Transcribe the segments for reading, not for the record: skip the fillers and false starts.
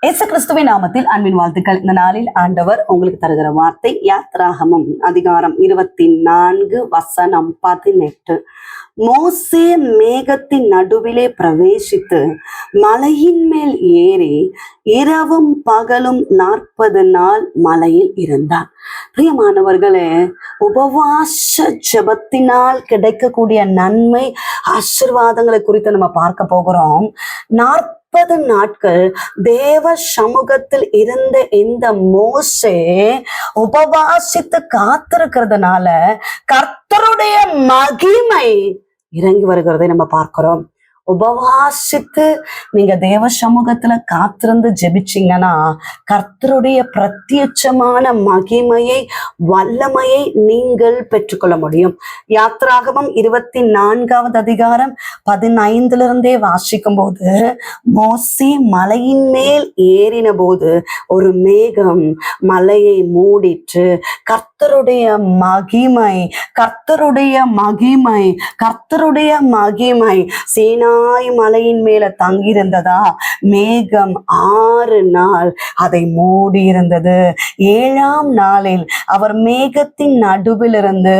இயேசு கிறிஸ்துவின் நாமத்தில் அன்பின் வாழ்த்துக்கள். இந்த நாளில் ஆண்டவர் உங்களுக்கு தருகிற வார்த்தை யாத்ராகமம் அதிகாரம் 24 வசனம் 18. மோசே மேகத்தின் நடுவிலே பிரவேசித்து மலையின் மேல் ஏறி இரவும் பகலும் 40 நாள் மலையில் இருந்தார். பிரியமானவர்களே, உபவாச ஜெபத்தினால் கிடைக்கக்கூடிய நன்மை ஆசீர்வாதங்களை குறித்து நம்ம பார்க்க போகிறோம். 40 நாட்கள் தேவ சமூகத்தில் இருந்த இந்த மோசே உபவாசித்து காத்திருக்கிறதுனால கர்த்தருடைய மகிமை இறங்கி வருகிறதை நம்ம பார்க்கிறோம். உபவாசித்து நீங்க தேவ சமூகத்துல காத்திருந்து ஜெபிச்சீங்கன்னா கர்த்தருடைய பிரத்யட்சமான மகிமையை வல்லமையை நீங்கள் பெற்றுக்கொள்ள முடியும். யாத்ராகமம் 24வது அதிகாரம் 15 வாசிக்கும் போது, மோசே மலையின் மேல் ஏறின போது ஒரு மேகம் மலையை மூடிற்று. கர்த்தருடைய மகிமை கர்த்தருடைய மகிமை கர்த்தருடைய மகிமை சீனாய் மலையின் மேல தங்கியிருந்ததா. மேகம் 6 நாள் அதை மூடி இருந்தது. 7ஆம் நாளில் அவர் மேகத்தின் நடுவில் இருந்து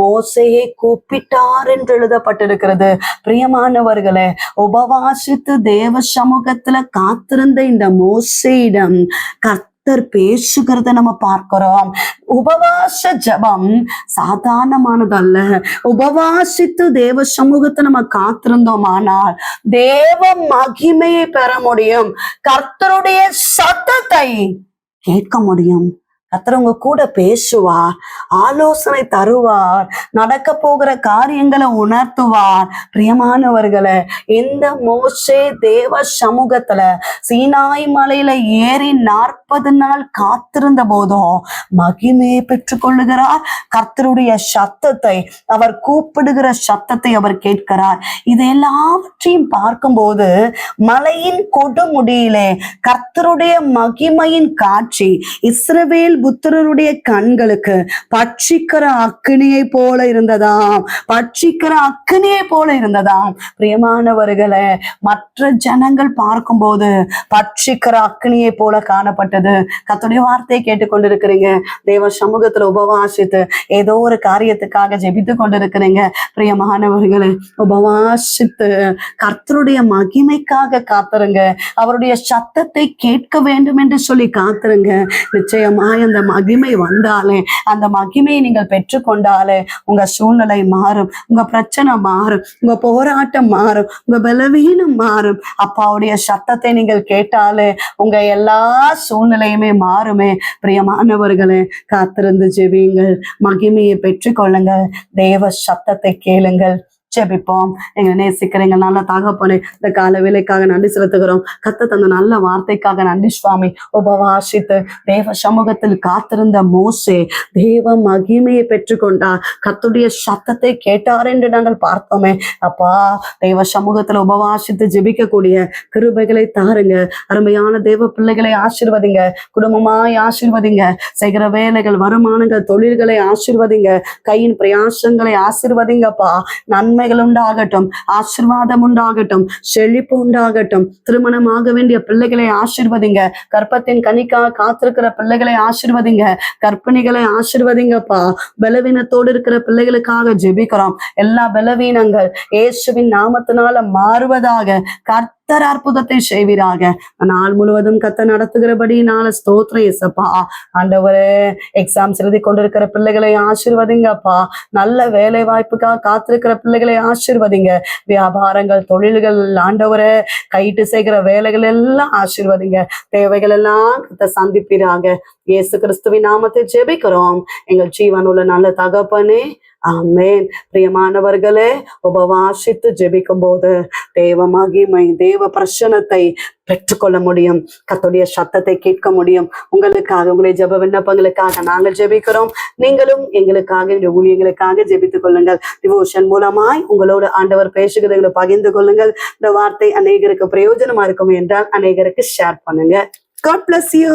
மோசேயை கூப்பிட்டார் என்று எழுதப்பட்டிருக்கிறது. பிரியமானவர்களே, உபவாசித்து தேவ சமூகத்துல காத்திருந்த இந்த மோசேயிடம் கர்த்தர் பேசுகிறத நம்ம பார்க்கிறோம். உபவாச ஜபம் சாதாரணமானதல்ல. உபவாசித்து தேவ சமூகத்தை நம்ம காத்திருந்தோமானால் தேவ மகிமையை பெற முடியும். கர்த்தருடைய சத்தத்தை கேட்க முடியும். கர்த்தர் உங்க கூட பேசுவார், ஆலோசனை தருவார், நடக்க போகிற காரியங்களை உணர்த்துவார். பிரியமானவர்களே, இந்த மோசே தேவ சமூகத்துல சீனாய் மலையில ஏறி 40 நாள் காத்திருந்த போதும் மகிமையை பெற்றுக் கொள்ளுகிறார். கர்த்தருடைய சத்தத்தை, அவர் கூப்பிடுகிற சத்தத்தை அவர் கேட்கிறார். இது எல்லாவற்றையும் பார்க்கும்போது மலையின் கொடுமுடியிலே கர்த்தருடைய மகிமையின் காட்சி இஸ்ரவேல் புத்திரருடைய கண்களுக்கு பட்சிக்கிற அக்கினியை போல இருந்ததாம். பட்சிக்கிற அக்கினியை போல இருந்ததாம். பிரியமானவர்களே, மற்ற ஜனங்கள் பார்க்கும்போது பட்சிக்கிற அக்கினியை போல காணப்பட்டது. கர்த்தருடைய வார்த்தையை கேட்டுக்கொண்டிருக்கிறீங்க, தேவ சமூகத்துல உபவாசித்து ஏதோ ஒரு காரியத்துக்காக ஜெபித்து கொண்டிருக்கிறீங்க. பிரியமானவர்களே, உபவாசித்து கர்த்தருடைய மகிமைக்காக காத்துருங்க. அவருடைய சத்தத்தை கேட்க வேண்டும் என்று சொல்லி காத்துருங்க. நிச்சயமாய் அந்த மகிமை வந்தாலே, அந்த மகிமையை நீங்கள் பெற்றுக்கொண்டாலே உங்க சூழ்நிலை மாறும், உங்க பிரச்சனை மாறும், உங்க போராட்டம் மாறும், உங்க பலவீனம் மாறும். அப்பாவுடைய சத்தத்தை நீங்கள் கேட்டாலே உங்க எல்லா சூழ்நிலையுமே மாறுமே. பிரியமானவர்களே, காத்திருந்து ஜெபியுங்கள், மகிமையை பெற்றுக்கொள்ளுங்கள், தேவ சத்தத்தை கேளுங்கள். ஜெபிப்போம். எங்களை நேசிக்கிறீங்க நல்ல தகப்பனே, இந்த கால வேலைக்காக நன்றி செலுத்துகிறோம். கர்த்தர் தந்த நல்ல வார்த்தைக்காக நன்றி சுவாமி. உபவாசித்து தேவ சமூகத்தில் காத்திருந்த மோசே தேவ மகிமையை பெற்றுக்கொண்டார். கர்த்தருடைய சத்தத்தை கேட்டார் என்று நாங்கள் பார்த்தோமே. அப்பா, தேவ சமூகத்துல உபவாசித்து ஜெபிக்கக்கூடிய கிருபைகளை தாருங்க. அருமையான தேவ பிள்ளைகளை ஆசீர்வதிங்க, குடும்பமாய் ஆசீர்வதிங்க, செய்கிற வேலைகள், வருமானங்கள், தொழில்களை ஆசீர்வதிங்க, கையின் பிரயாசங்களை ஆசீர்வதிங்கப்பா. நன்மைகள் உண்டாகட்டும், ஆசீர்வாதம் உண்டாகட்டும், செழிப்பு உண்டாகட்டும். திருமணமாக வேண்டிய பிள்ளைகளை ஆசீர்வதிங்க. கற்பத்தின் கனிக்காக காத்திருக்கிற பிள்ளைகளை ஆசீர்வதிங்க. கர்ப்பிணிகளை ஆசீர்வதிங்கப்பா. பலவீனத்தோடு இருக்கிற பிள்ளைகளுக்காக ஜெபிக்கிறோம். எல்லா பலவீனங்கள் இயேசுவின் நாமத்தினால மாறுவதாக. கர்த்தர் அற்புதத்தை செய்வீராக. நாள் முழுவதும் கர்த்தர் நடத்துகிறபடினால ஸ்தோத்திரம் இயேசப்பா. ஆண்டவரே, எக்ஸாம்ஸ் எழுதி கொண்டிருக்கிற பிள்ளைகளை ஆசீர்வதிங்கப்பா. நல்ல வேலை வாய்ப்புக்காக காத்திருக்கிற பிள்ளைகளை ஆசீர்வதிங்க. வியாபாரங்கள், தொழில்கள், ஆண்டவரே, கைட்டு செய்கிற வேலைகள் எல்லாம் ஆசீர்வதிங்க. தேவைகள் எல்லாம் கர்த்தர் சந்திப்பீராக. இயேசு கிறிஸ்துவின் நாமத்தை ஜெபிக்கிறோம் எங்கள் ஜீவனுள்ள நல்ல தகப்பனே, ஆமென். பிரியமானவர்களே, உபவாசித்து ஜெபிக்கும் போது தேவ மகிமை, தேவ பிரசன்னத்தை பெற்றுக்கொள்ள முடியும். கர்த்தருடைய சத்தத்தை கேட்க முடியும். உங்களுக்காக, உங்களுடைய ஜெப விண்ணப்பங்களுக்காக நாங்கள் ஜெபிக்கிறோம். நீங்களும் எங்களுக்காக, இந்த ஊழியங்களுக்காக ஜெபித்துக் கொள்ளுங்கள். டிவோஷன் மூலமாய் உங்களோடு ஆண்டவர் பேசுகிறதை பகிர்ந்து கொள்ளுங்கள். இந்த வார்த்தை அநேகருக்கு பிரயோஜனமா இருக்கும் என்றால் அநேகருக்கு ஷேர் பண்ணுங்க. God bless you.